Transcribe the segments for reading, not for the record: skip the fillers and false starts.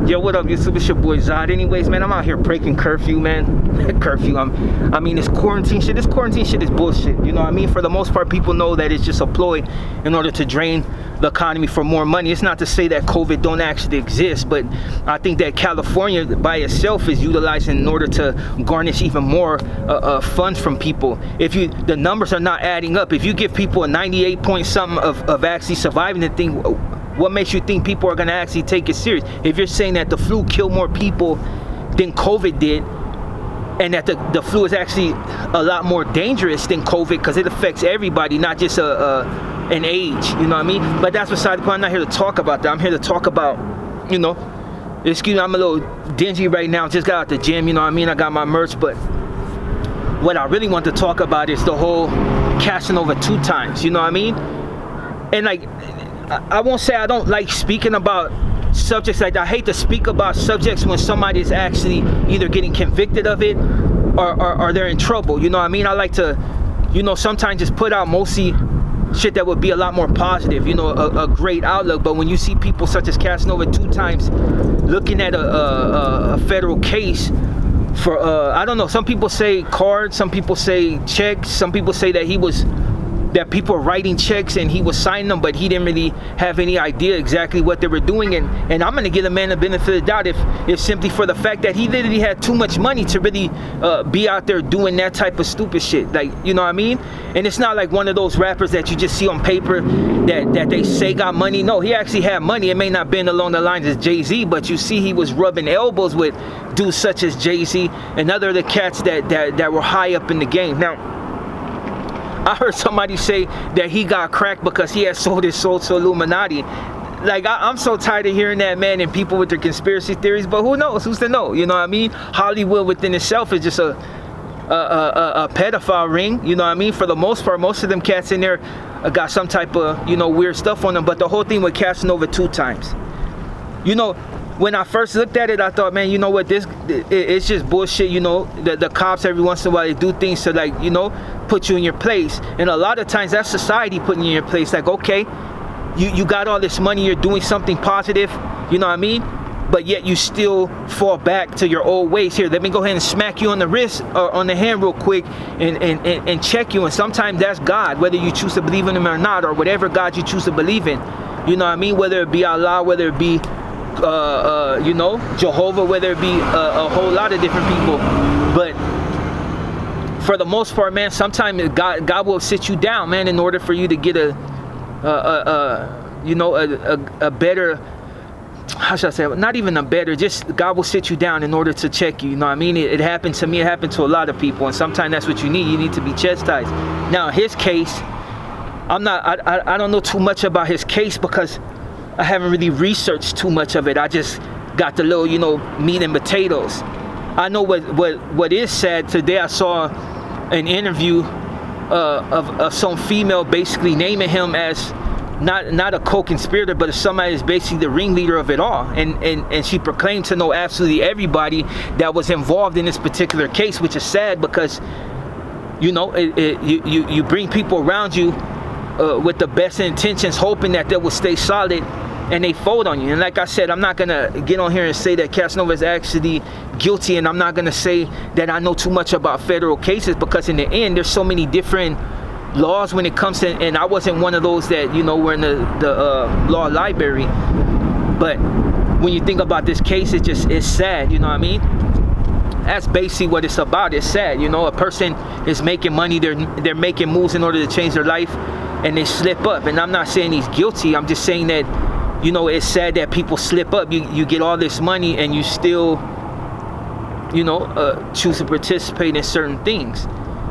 Yo, what up, YouTube? It's your boy Zod. Anyways, man, I'm out here breaking curfew, man. Curfew. I mean, this quarantine shit. This quarantine shit is bullshit. You know what I mean? For the most part, people know that it's just a ploy in order to drain the economy for more money. It's not to say that COVID don't actually exist, but I think that California by itself is utilizing in order to garnish even more funds from people. The numbers are not adding up. If you give people a 98 point something of actually surviving the thing, what makes you think people are going to actually take it serious? If you're saying that the flu killed more people than COVID did, and that the flu is actually a lot more dangerous than COVID because it affects everybody, not just an age, you know what I mean? But that's beside the point. I'm not here to talk about that. I'm here to talk about, you know, excuse me, I'm a little dingy right now. Just got out the gym, you know what I mean? I got my merch, but what I really want to talk about is the whole Casanova 2 times, you know what I mean? And like, I won't say I don't like speaking about subjects like that. I hate to speak about subjects when somebody is actually either getting convicted of it or they're in trouble, you know what I mean? I like to, you know, sometimes just put out mostly shit that would be a lot more positive, you know, a great outlook. But when you see people such as Casanova 2 times looking at a federal case for, I don't know, some people say cards, some people say checks, some people say that people were writing checks and he was signing them, but he didn't really have any idea exactly what they were doing. And I'm going to give the man the benefit of the doubt if simply for the fact that he literally had too much money to really be out there doing that type of stupid shit. Like, you know what I mean? And it's not like one of those rappers that you just see on paper that they say got money. No, he actually had money. It may not been along the lines as Jay-Z, but you see he was rubbing elbows with dudes such as Jay-Z and other of the cats that were high up in the game. Now, I heard somebody say that he got cracked because he had sold his soul to Illuminati. Like, I'm so tired of hearing that, man, and people with their conspiracy theories, but who knows? Who's to know? You know what I mean? Hollywood within itself is just a pedophile ring, you know what I mean? For the most part, most of them cats in there got some type of, you know, weird stuff on them. But the whole thing with Casanova 2 times, you know, when I first looked at it, I thought, man, you know what, it's just bullshit, you know. The cops, every once in a while, they do things to, like, you know, put you in your place. And a lot of times, that's society putting you in your place. Like, okay, you got all this money, you're doing something positive, you know what I mean? But yet you still fall back to your old ways. Here, let me go ahead and smack you on the wrist or on the hand real quick and check you. And sometimes that's God, whether you choose to believe in him or not, or whatever God you choose to believe in. You know what I mean? Whether it be Allah, whether it be you know, Jehovah, whether it be a whole lot of different people. But for the most part, man, sometimes God will sit you down, man, in order for you to get you know, a better, how should I say it? Not even a better, just God will sit you down in order to check you, you know what I mean? It happened to me, it happened to a lot of people, and sometimes that's what you need to be chastised. Now, in his case, I don't know too much about his case because I haven't really researched too much of it. I just got the little, you know, meat and potatoes. I know what is sad. Today I saw an interview of some female basically naming him as not a co-conspirator, but as somebody that's basically the ringleader of it all. And she proclaimed to know absolutely everybody that was involved in this particular case, which is sad because, you know, you bring people around you with the best intentions, hoping that they will stay solid, and they fold on you. And like I said, I'm not gonna get on here and say that Casanova is actually guilty, and I'm not gonna say that I know too much about federal cases, because in the end, there's so many different laws when it comes to, and I wasn't one of those that, you know, were in the law library. But when you think about this case, it's sad, you know what I mean? That's basically what it's about. It's sad, you know. A person is making money, they're making moves in order to change their life, and they slip up. And I'm not saying he's guilty, I'm just saying that, you know, it's sad that people slip up. You get all this money and you still, you know, choose to participate in certain things.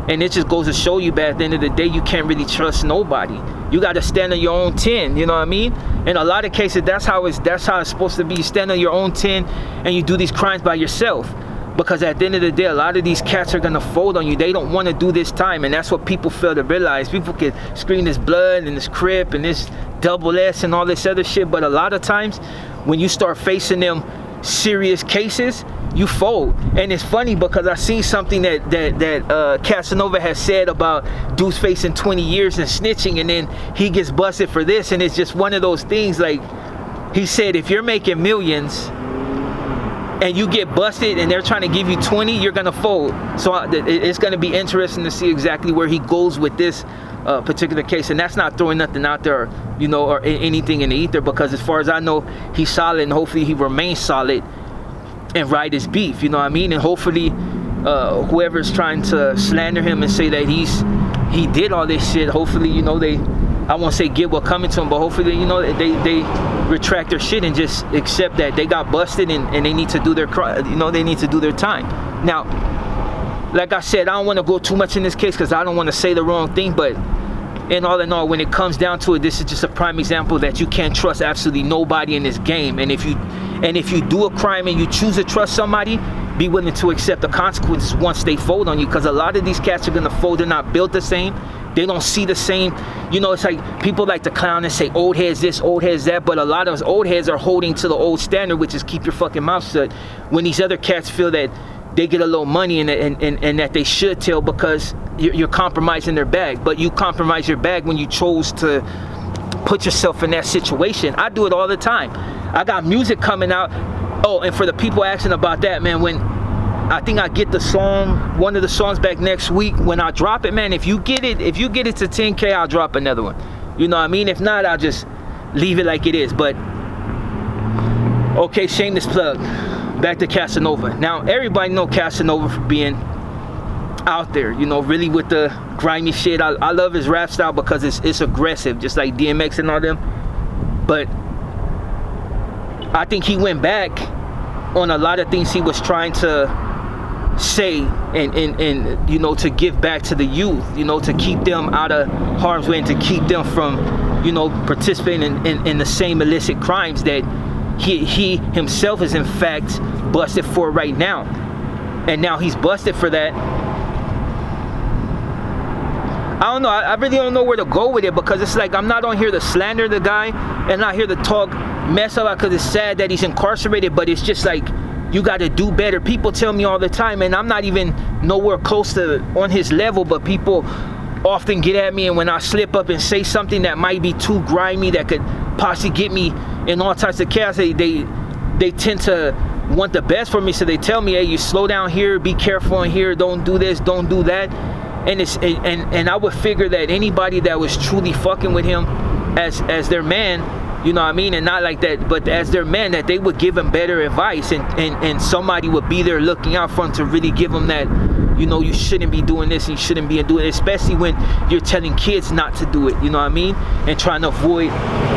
And it just goes to show you, at the end of the day, you can't really trust nobody. You got to stand on your own 10, you know what I mean? In a lot of cases, that's how it's supposed to be. You stand on your own 10 and you do these crimes by yourself. Because at the end of the day, a lot of these cats are gonna fold on you. They don't want to do this time, and that's what people fail to realize. People can scream this blood and this Crip and this double S and all this other shit, but a lot of times when you start facing them serious cases, you fold. And it's funny because I seen something that Casanova has said about dudes facing 20 years and snitching, and then he gets busted for this, and it's just one of those things. Like he said, if you're making millions and you get busted and they're trying to give you 20, you're gonna fold. So it's gonna be interesting to see exactly where he goes with this particular case. And that's not throwing nothing out there, you know, or anything in the ether, because as far as I know, he's solid, and hopefully he remains solid and ride his beef, you know what I mean? And hopefully whoever's trying to slander him and say that he did all this shit, hopefully, you know, I won't say get what coming to them, but hopefully, you know, they retract their shit and just accept that they got busted, and they need to do their, you know, they need to do their time. Now, like I said, I don't want to go too much in this case because I don't want to say the wrong thing, but in all, when it comes down to it, this is just a prime example that you can't trust absolutely nobody in this game. And if you do a crime and you choose to trust somebody, be willing to accept the consequences once they fold on you, because a lot of these cats are gonna fold. They're not built the same. They don't see the same. You know, it's like people like to clown and say old heads this, old heads that, but a lot of those old heads are holding to the old standard, which is keep your fucking mouth shut, when these other cats feel that they get a little money and that they should tell because you're compromising their bag. But you compromise your bag when you chose to put yourself in that situation. I do it all the time. I got music coming out. Oh, and for the people asking about that, man, when I think I get the song, one of the songs back next week, when I drop it, man, if you get it to 10K, I'll drop another one. You know what I mean? If not, I'll just leave it like it is. But okay, shameless plug. Back to Casanova. Now, everybody know Casanova for being out there, you know, really with the grimy shit. I love his rap style because it's aggressive, just like DMX and all them. But I think he went back on a lot of things he was trying to say and you know, to give back to the youth, you know, to keep them out of harm's way and to keep them from, you know, participating in the same illicit crimes that he himself is in fact busted for right now. And now he's busted for that. I don't know, I really don't know where to go with it, because it's like I'm not on here to slander the guy and not here to talk mess up, because it's sad that he's incarcerated, but it's just like you got to do better. People tell me all the time, and I'm not even nowhere close to on his level, but people often get at me, and when I slip up and say something that might be too grimy, that could possibly get me in all types of chaos, they tend to want the best for me, so they tell me, hey, you slow down here, be careful in here, don't do this, don't do that. And it's and I would figure that anybody that was truly fucking with him as their man, you know what I mean, and not like that, but as their man, that they would give him better advice, and somebody would be there looking out for him to really give him that, you know, you shouldn't be doing this, and you shouldn't be doing it, especially when you're telling kids not to do it, you know what I mean, and trying to avoid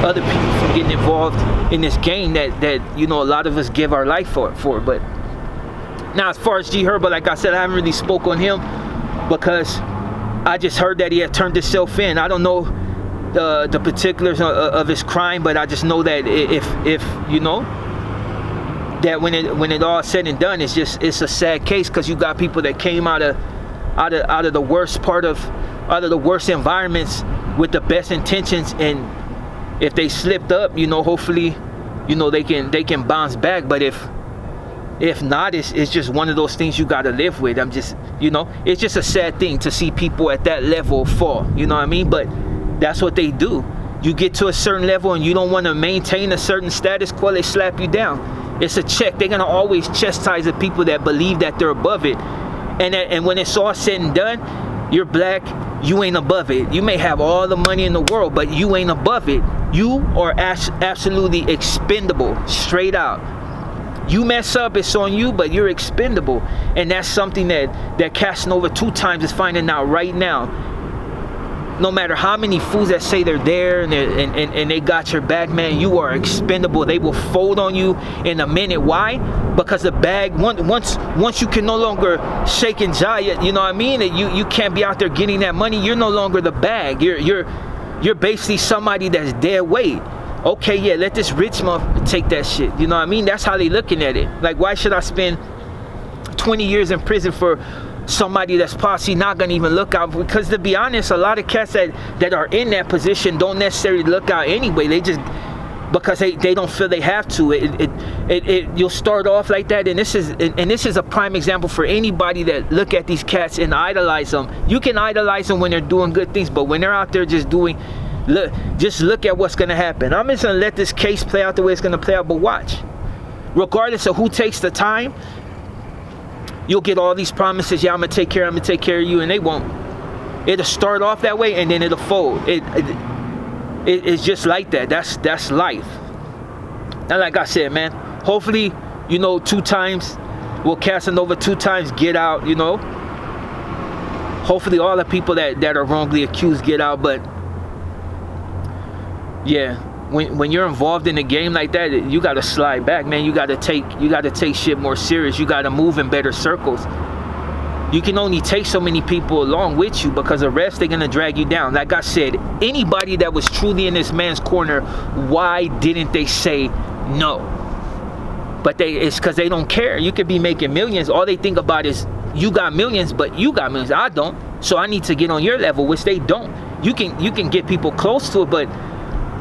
other people from getting involved in this game that you know, a lot of us give our life for. But now, as far as G Herbo, like I said, I haven't really spoke on him because I just heard that he had turned himself in. I don't know the particulars of his crime, but I just know that if you know, that when it all said and done, it's a sad case, because you got people that came out of the worst out of the worst environments with the best intentions, and if they slipped up, you know, hopefully, you know, they can bounce back. But if not, it's just one of those things you got to live with. I'm just, you know, it's just a sad thing to see people at that level fall, you know what I mean? But that's what they do. You get to a certain level and you don't want to maintain a certain status quo, they slap you down. It's a check. They're going to always chastise the people that believe that they're above it. And when it's all said and done, you're black, you ain't above it. You may have all the money in the world, but you ain't above it. You are absolutely expendable, straight out. You mess up, it's on you, but you're expendable. And that's something that Casanova 2 times is finding out right now. No matter how many fools that say they're there and they got your back, man, you are expendable. They will fold on you in a minute. Why? Because the bag, once you can no longer shake and jive, you know what I mean? You can't be out there getting that money. You're no longer the bag. You're basically somebody that's dead weight. Okay, yeah, let this rich motherfucker take that shit. You know what I mean? That's how they looking at it. Like, why should I spend 20 years in prison for somebody that's possibly not gonna even look out? Because to be honest, a lot of cats that are in that position don't necessarily look out anyway. They just, because they don't feel they have to. You'll start off like that, and this is a prime example for anybody that look at these cats and idolize them. You can idolize them when they're doing good things, but when they're out there just doing, just look at what's gonna happen. I'm just gonna let this case play out the way it's gonna play out, but watch. regardless of who takes the time, you'll get all these promises. Yeah, I'm gonna take care of you, and they won't. It'll start off that way, and then it'll fold. It's just like that. That's life. And like I said, man, hopefully, you know, 2 times, will Casanova 2 times get out, you know. Hopefully all the people that are wrongly accused get out. But yeah, when you're involved in a game like that, you gotta slide back, man. You gotta take shit more serious. You gotta move in better circles. You can only take so many people along with you, because the rest, they're gonna drag you down. Like I said, anybody that was truly in this man's corner, why didn't they say no? But it's because they don't care. You could be making millions. All they think about is, you got millions, but you got millions. I don't. So I need to get on your level, which they don't. You can get people close to it, but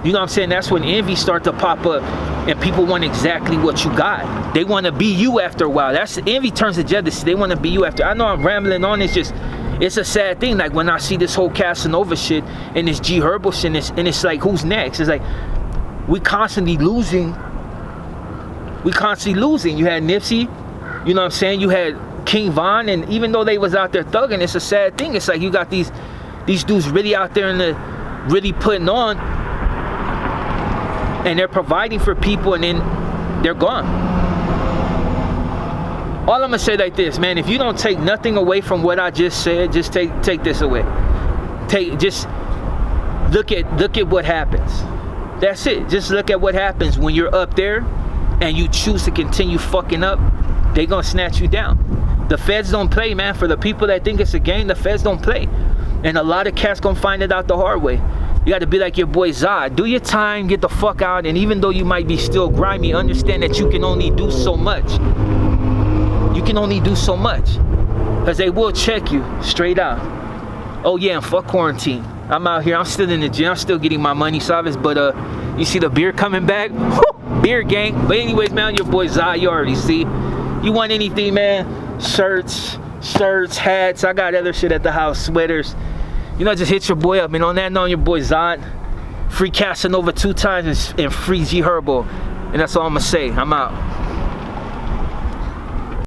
you know what I'm saying? That's when envy start to pop up, and people want exactly what you got. They want to be you after a while. That's envy turns to jealousy. They want to be you after. I know I'm rambling on. It's a sad thing. Like when I see this whole Casanova shit and this herbo shit, and it's like, who's next? It's like we constantly losing. You had Nipsey, you know what I'm saying? You had King Von, and even though they was out there thugging, it's a sad thing. It's like you got these dudes really out there and really putting on, and they're providing for people, and then they're gone. All I'm gonna say like this, man, if you don't take nothing away from what I just said, just take this away. Just look at what happens. That's it. Just look at what happens when you're up there and you choose to continue fucking up. They gonna snatch you down. The feds don't play, man. For the people that think it's a game, the feds don't play. And a lot of cats gonna find it out the hard way. You gotta be like your boy Zod. Do your time, get the fuck out, and even though you might be still grimy, understand that you can only do so much. You can only do so much. Because they will check you straight out. Oh yeah, and fuck quarantine. I'm out here, I'm still in the gym, I'm still getting my money, Savas, but you see the beer coming back? Woo! Beer gang. But anyways, man, your boy Zod, you already see. You want anything, man? Shirts, hats, I got other shit at the house, sweaters. You know, just hit your boy up. And on that note, your boy Zod. Free Casanova 2 times and free herbo. And that's all I'm gonna say. I'm out.